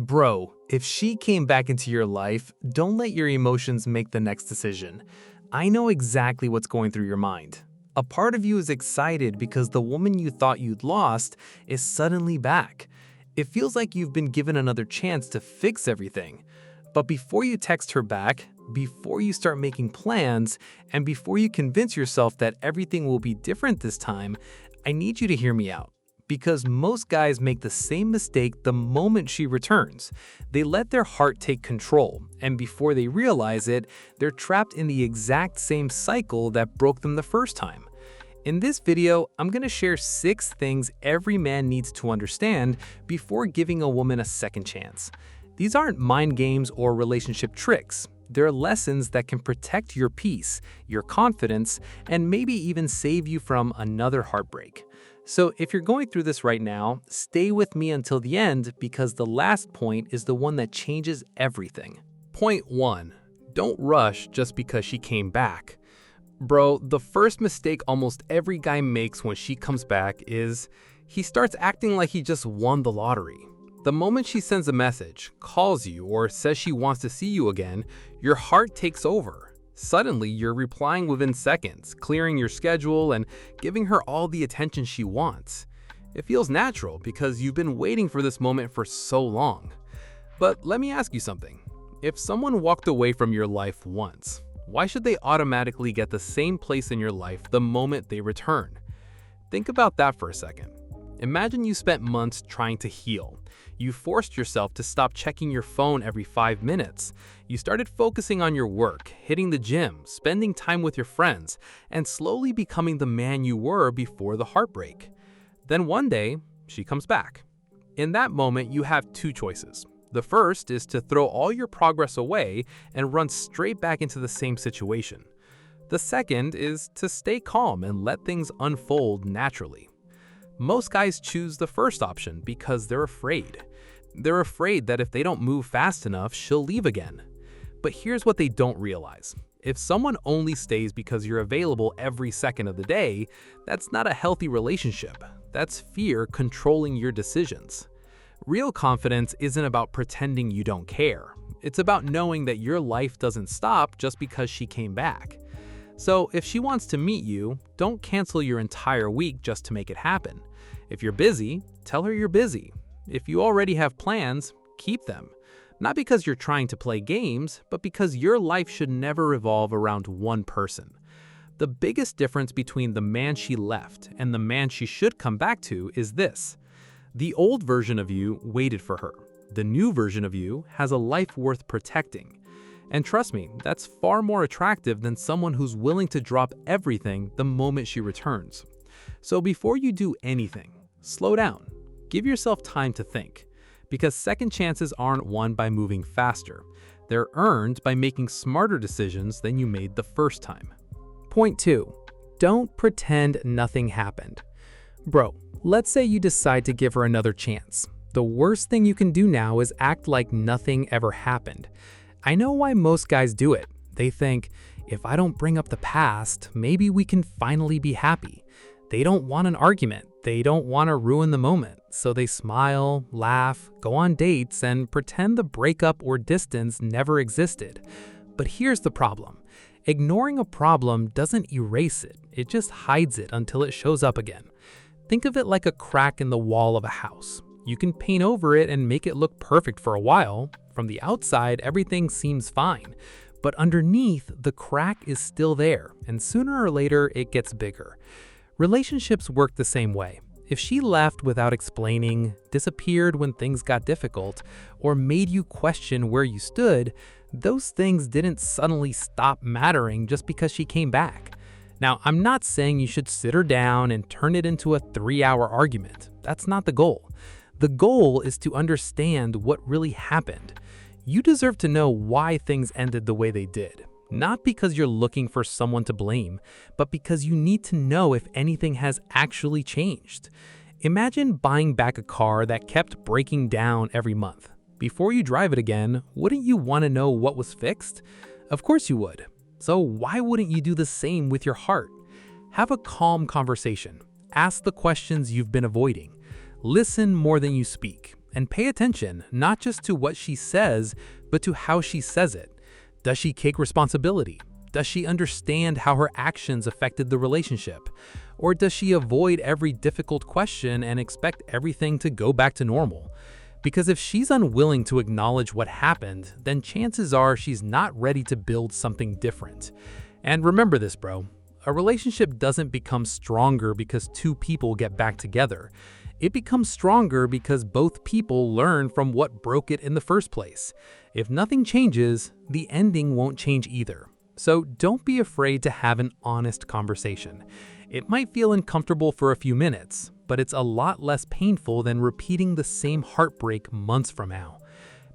Bro, if she came back into your life, don't let your emotions make the next decision. I know exactly what's going through your mind. A part of you is excited because the woman you thought you'd lost is suddenly back. It feels like you've been given another chance to fix everything. But before you text her back, before you start making plans, and before you convince yourself that everything will be different this time, I need you to hear me out. Because most guys make the same mistake the moment she returns. They let their heart take control, and before they realize it, they're trapped in the exact same cycle that broke them the first time. In this video, I'm going to share 6 things every man needs to understand before giving a woman a second chance. These aren't mind games or relationship tricks. They're lessons that can protect your peace, your confidence, and maybe even save you from another heartbreak. So if you're going through this right now, stay with me until the end because the last point is the one that changes everything. Point 1. Don't rush just because she came back. Bro, the first mistake almost every guy makes when she comes back is he starts acting like he just won the lottery. The moment she sends a message, calls you, or says she wants to see you again, your heart takes over. Suddenly, you're replying within seconds, clearing your schedule and giving her all the attention she wants. It feels natural because you've been waiting for this moment for so long. But let me ask you something. If someone walked away from your life once, why should they automatically get the same place in your life the moment they return? Think about that for a second. Imagine you spent months trying to heal. You forced yourself to stop checking your phone every 5 minutes. You started focusing on your work, hitting the gym, spending time with your friends, and slowly becoming the man you were before the heartbreak. Then one day, she comes back. In that moment, you have 2 choices. The first is to throw all your progress away and run straight back into the same situation. The second is to stay calm and let things unfold naturally. Most guys choose the first option because they're afraid. They're afraid that if they don't move fast enough, she'll leave again. But here's what they don't realize. If someone only stays because you're available every second of the day, that's not a healthy relationship. That's fear controlling your decisions. Real confidence isn't about pretending you don't care. It's about knowing that your life doesn't stop just because she came back. So if she wants to meet you, don't cancel your entire week just to make it happen. If you're busy, tell her you're busy. If you already have plans, keep them. Not because you're trying to play games, but because your life should never revolve around one person. The biggest difference between the man she left and the man she should come back to is this. The old version of you waited for her. The new version of you has a life worth protecting. And trust me, that's far more attractive than someone who's willing to drop everything the moment she returns. So before you do anything, slow down. Give yourself time to think. Because second chances aren't won by moving faster. They're earned by making smarter decisions than you made the first time. Point 2. Don't pretend nothing happened. Bro, let's say you decide to give her another chance. The worst thing you can do now is act like nothing ever happened. I know why most guys do it. They think, if I don't bring up the past, maybe we can finally be happy. They don't want an argument. They don't want to ruin the moment. So they smile, laugh, go on dates, and pretend the breakup or distance never existed. But here's the problem. Ignoring a problem doesn't erase it. It just hides it until it shows up again. Think of it like a crack in the wall of a house. You can paint over it and make it look perfect for a while. From the outside, everything seems fine. But underneath, the crack is still there, and sooner or later, it gets bigger. Relationships work the same way. If she left without explaining, disappeared when things got difficult, or made you question where you stood, those things didn't suddenly stop mattering just because she came back. Now, I'm not saying you should sit her down and turn it into a 3-hour argument. That's not the goal. The goal is to understand what really happened. You deserve to know why things ended the way they did. Not because you're looking for someone to blame, but because you need to know if anything has actually changed. Imagine buying back a car that kept breaking down every month. Before you drive it again, wouldn't you want to know what was fixed? Of course you would. So why wouldn't you do the same with your heart? Have a calm conversation. Ask the questions you've been avoiding. Listen more than you speak. And pay attention, not just to what she says, but to how she says it. Does she take responsibility? Does she understand how her actions affected the relationship? Or does she avoid every difficult question and expect everything to go back to normal? Because if she's unwilling to acknowledge what happened, then chances are she's not ready to build something different. And remember this, bro. A relationship doesn't become stronger because two people get back together. It becomes stronger because both people learn from what broke it in the first place. If nothing changes, the ending won't change either. So don't be afraid to have an honest conversation. It might feel uncomfortable for a few minutes, but it's a lot less painful than repeating the same heartbreak months from now.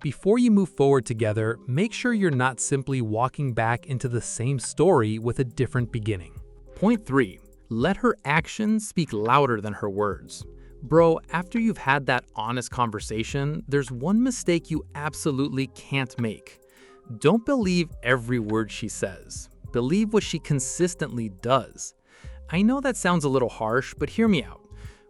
Before you move forward together, make sure you're not simply walking back into the same story with a different beginning. Point 3. Let her actions speak louder than her words. Bro, after you've had that honest conversation, there's one mistake you absolutely can't make. Don't believe every word she says. Believe what she consistently does. I know that sounds a little harsh, but hear me out.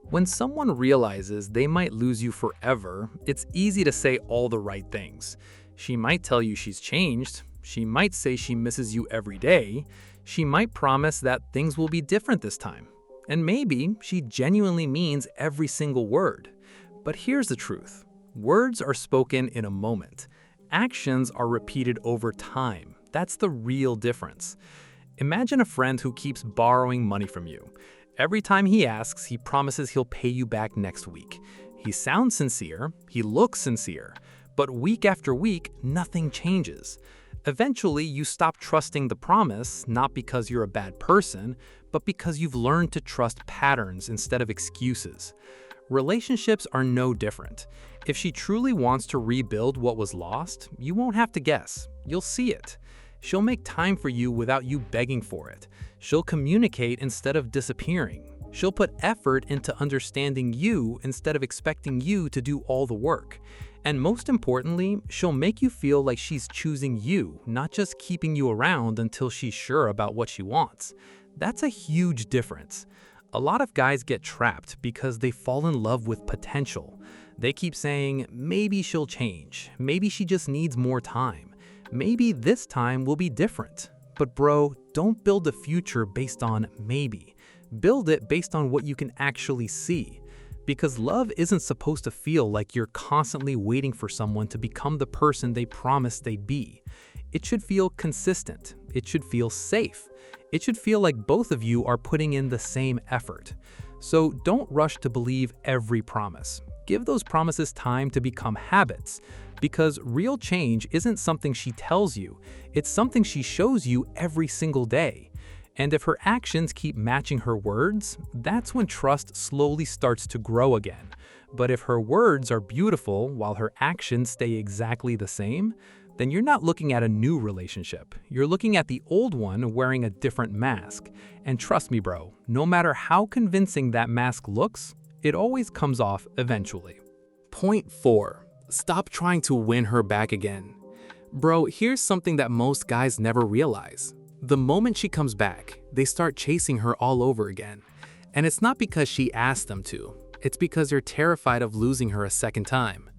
When someone realizes they might lose you forever, it's easy to say all the right things. She might tell you she's changed. She might say she misses you every day. She might promise that things will be different this time. And maybe she genuinely means every single word. But here's the truth. Words are spoken in a moment. Actions are repeated over time. That's the real difference. Imagine a friend who keeps borrowing money from you. Every time he asks, he promises he'll pay you back next week. He sounds sincere, he looks sincere, but week after week, nothing changes. Eventually, you stop trusting the promise, not because you're a bad person, but because you've learned to trust patterns instead of excuses. Relationships are no different. If she truly wants to rebuild what was lost, you won't have to guess. You'll see it. She'll make time for you without you begging for it. She'll communicate instead of disappearing. She'll put effort into understanding you instead of expecting you to do all the work. And most importantly, she'll make you feel like she's choosing you, not just keeping you around until she's sure about what she wants. That's a huge difference. A lot of guys get trapped because they fall in love with potential. They keep saying, maybe she'll change. Maybe she just needs more time. Maybe this time will be different. But bro, don't build a future based on maybe. Build it based on what you can actually see. Because love isn't supposed to feel like you're constantly waiting for someone to become the person they promised they'd be. It should feel consistent. It should feel safe. It should feel like both of you are putting in the same effort. So don't rush to believe every promise. Give those promises time to become habits. Because real change isn't something she tells you, it's something she shows you every single day. And if her actions keep matching her words, that's when trust slowly starts to grow again. But if her words are beautiful while her actions stay exactly the same, then you're not looking at a new relationship. You're looking at the old one wearing a different mask. And trust me, bro, no matter how convincing that mask looks, it always comes off eventually. Point 4. Stop trying to win her back again. Bro, here's something that most guys never realize. The moment she comes back, they start chasing her all over again. And it's not because she asked them to. It's because they're terrified of losing her a second time.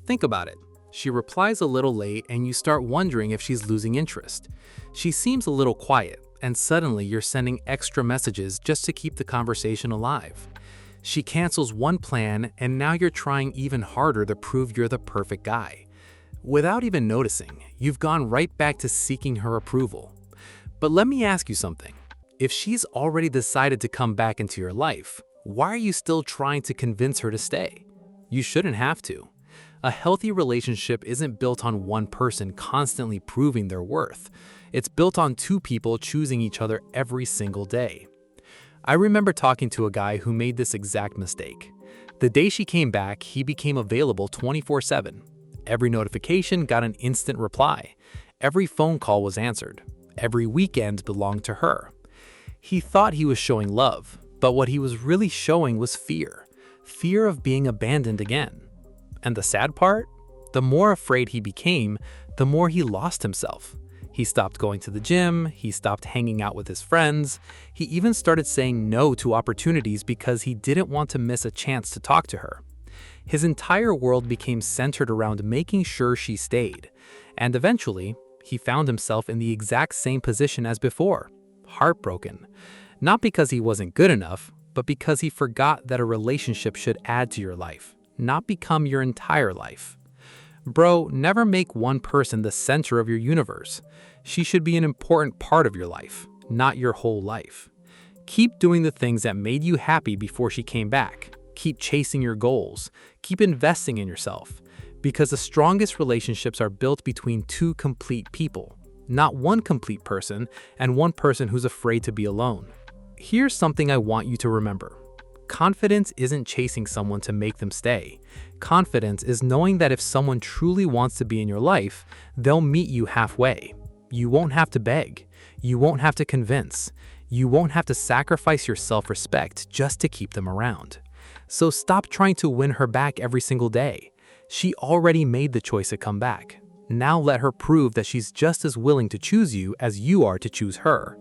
Think about it. She replies a little late and you start wondering if she's losing interest. She seems a little quiet, and suddenly you're sending extra messages just to keep the conversation alive. She cancels one plan, and now you're trying even harder to prove you're the perfect guy. Without even noticing, you've gone right back to seeking her approval. But let me ask you something. If she's already decided to come back into your life, why are you still trying to convince her to stay? You shouldn't have to. A healthy relationship isn't built on one person constantly proving their worth. It's built on two people choosing each other every single day. I remember talking to a guy who made this exact mistake. The day she came back, he became available 24/7. Every notification got an instant reply. Every phone call was answered. Every weekend belonged to her. He thought he was showing love, but what he was really showing was fear. Fear of being abandoned again. And the sad part? The more afraid he became, the more he lost himself. He stopped going to the gym, he stopped hanging out with his friends, he even started saying no to opportunities because he didn't want to miss a chance to talk to her. His entire world became centered around making sure she stayed. And eventually, he found himself in the exact same position as before, heartbroken. Not because he wasn't good enough, but because he forgot that a relationship should add to your life, not become your entire life. Bro, never make one person the center of your universe. She should be an important part of your life, not your whole life. Keep doing the things that made you happy before she came back. Keep chasing your goals. Keep investing in yourself. Because the strongest relationships are built between two complete people, not one complete person and one person who's afraid to be alone. Here's something I want you to remember. Confidence isn't chasing someone to make them stay. Confidence is knowing that if someone truly wants to be in your life, they'll meet you halfway. You won't have to beg. You won't have to convince. You won't have to sacrifice your self-respect just to keep them around. So stop trying to win her back every single day. She already made the choice to come back. Now let her prove that she's just as willing to choose you as you are to choose her.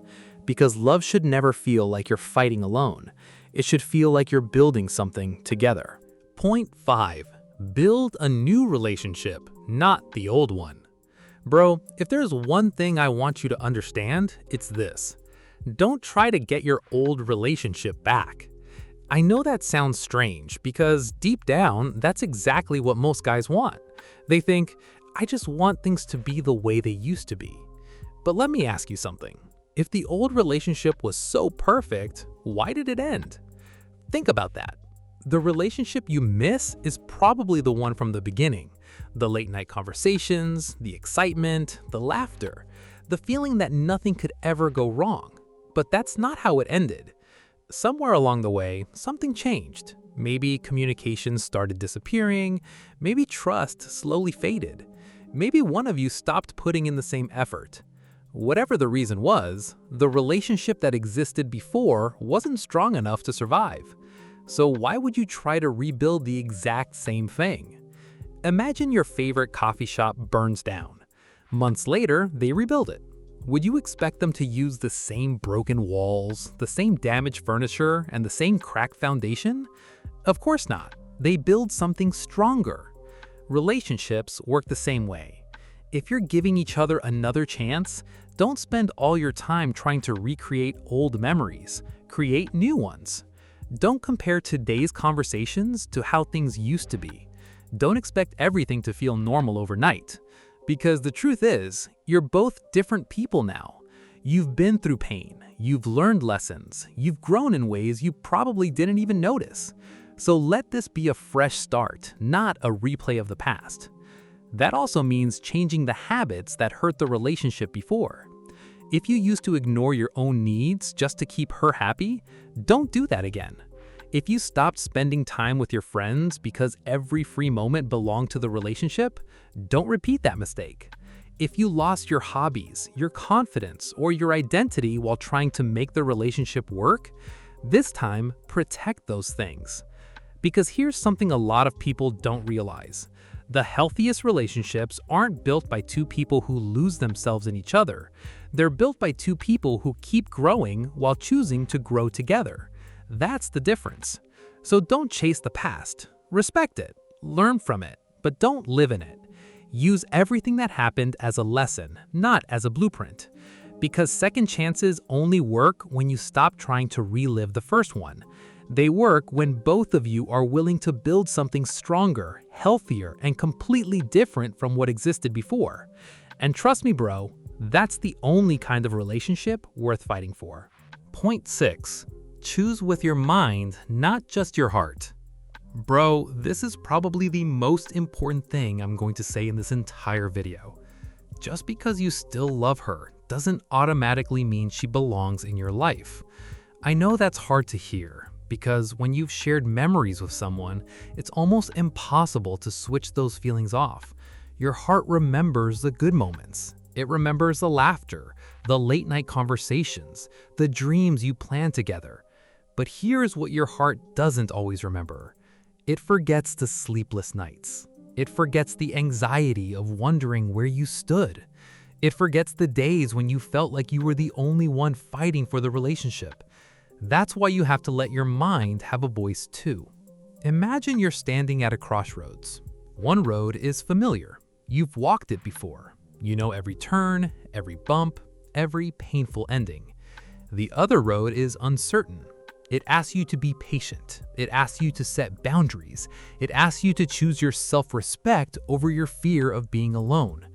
Because love should never feel like you're fighting alone. It should feel like you're building something together. Point 5. Build a new relationship, not the old one. Bro, if there's one thing I want you to understand, it's this. Don't try to get your old relationship back. I know that sounds strange because deep down, that's exactly what most guys want. They think, I just want things to be the way they used to be. But let me ask you something. If the old relationship was so perfect, why did it end? Think about that. The relationship you miss is probably the one from the beginning. The late night conversations, the excitement, the laughter, the feeling that nothing could ever go wrong. But that's not how it ended. Somewhere along the way, something changed. Maybe communication started disappearing, maybe trust slowly faded. Maybe one of you stopped putting in the same effort. Whatever the reason was, the relationship that existed before wasn't strong enough to survive. So why would you try to rebuild the exact same thing? Imagine your favorite coffee shop burns down. Months later, they rebuild it. Would you expect them to use the same broken walls, the same damaged furniture, and the same cracked foundation? Of course not. They build something stronger. Relationships work the same way. If you're giving each other another chance, don't spend all your time trying to recreate old memories. Create new ones. Don't compare today's conversations to how things used to be. Don't expect everything to feel normal overnight. Because the truth is, you're both different people now. You've been through pain, you've learned lessons, you've grown in ways you probably didn't even notice. So let this be a fresh start, not a replay of the past. That also means changing the habits that hurt the relationship before. If you used to ignore your own needs just to keep her happy, don't do that again. If you stopped spending time with your friends because every free moment belonged to the relationship, don't repeat that mistake. If you lost your hobbies, your confidence, or your identity while trying to make the relationship work, this time protect those things. Because here's something a lot of people don't realize. The healthiest relationships aren't built by two people who lose themselves in each other. They're built by two people who keep growing while choosing to grow together. That's the difference. So don't chase the past. Respect it. Learn from it. But don't live in it. Use everything that happened as a lesson, not as a blueprint. Because second chances only work when you stop trying to relive the first one. They work when both of you are willing to build something stronger, healthier, and completely different from what existed before. And trust me, bro, that's the only kind of relationship worth fighting for. Point 6. Choose with your mind, not just your heart. Bro, this is probably the most important thing I'm going to say in this entire video. Just because you still love her doesn't automatically mean she belongs in your life. I know that's hard to hear, because when you've shared memories with someone, it's almost impossible to switch those feelings off. Your heart remembers the good moments. It remembers the laughter, the late night conversations, the dreams you planned together. But here's what your heart doesn't always remember. It forgets the sleepless nights. It forgets the anxiety of wondering where you stood. It forgets the days when you felt like you were the only one fighting for the relationship. That's why you have to let your mind have a voice too. Imagine you're standing at a crossroads. One road is familiar. You've walked it before. You know every turn, every bump, every painful ending. The other road is uncertain. It asks you to be patient. It asks you to set boundaries. It asks you to choose your self-respect over your fear of being alone.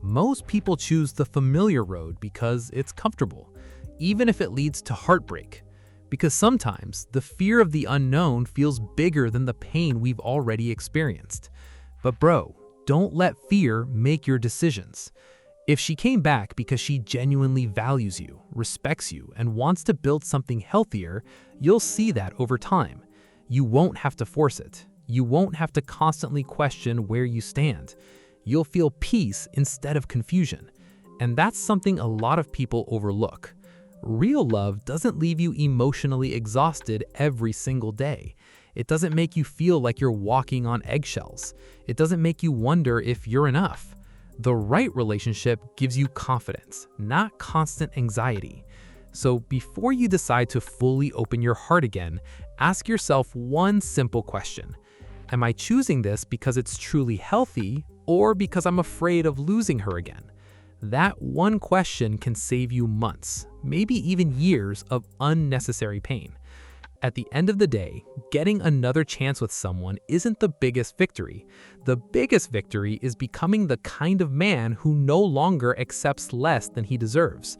Most people choose the familiar road because it's comfortable, even if it leads to heartbreak. Because sometimes the fear of the unknown feels bigger than the pain we've already experienced. But bro, don't let fear make your decisions. If she came back because she genuinely values you, respects you, and wants to build something healthier, you'll see that over time. You won't have to force it. You won't have to constantly question where you stand. You'll feel peace instead of confusion. And that's something a lot of people overlook. Real love doesn't leave you emotionally exhausted every single day. It doesn't make you feel like you're walking on eggshells. It doesn't make you wonder if you're enough. The right relationship gives you confidence, not constant anxiety. So before you decide to fully open your heart again, ask yourself one simple question. Am I choosing this because it's truly healthy or because I'm afraid of losing her again? That one question can save you months, maybe even years of unnecessary pain. At the end of the day, getting another chance with someone isn't the biggest victory. The biggest victory is becoming the kind of man who no longer accepts less than he deserves.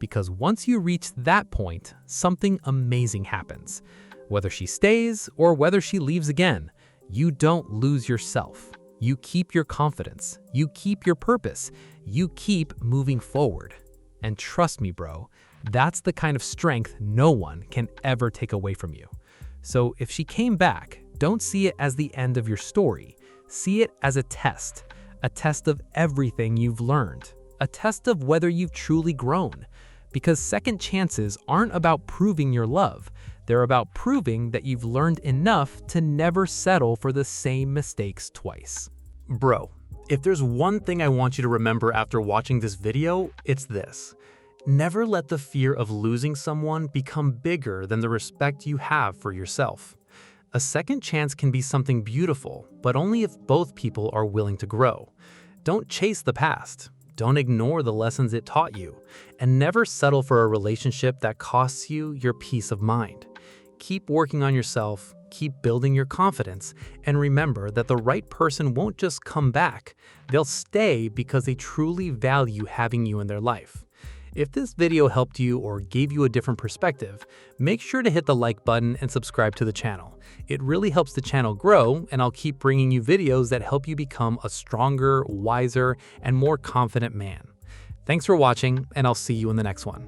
Because once you reach that point, something amazing happens. Whether she stays or whether she leaves again, you don't lose yourself. You keep your confidence. You keep your purpose. You keep moving forward. And trust me, bro, that's the kind of strength no one can ever take away from you. So if she came back, don't see it as the end of your story. See it as a test of everything you've learned, a test of whether you've truly grown. Because second chances aren't about proving your love. They're about proving that you've learned enough to never settle for the same mistakes twice. Bro, if there's one thing I want you to remember after watching this video, it's this. Never let the fear of losing someone become bigger than the respect you have for yourself. A second chance can be something beautiful, but only if both people are willing to grow. Don't chase the past. Don't ignore the lessons it taught you. And never settle for a relationship that costs you your peace of mind. Keep working on yourself, keep building your confidence, and remember that the right person won't just come back. They'll stay because they truly value having you in their life. If this video helped you or gave you a different perspective, make sure to hit the like button and subscribe to the channel. It really helps the channel grow, and I'll keep bringing you videos that help you become a stronger, wiser, and more confident man. Thanks for watching, and I'll see you in the next one.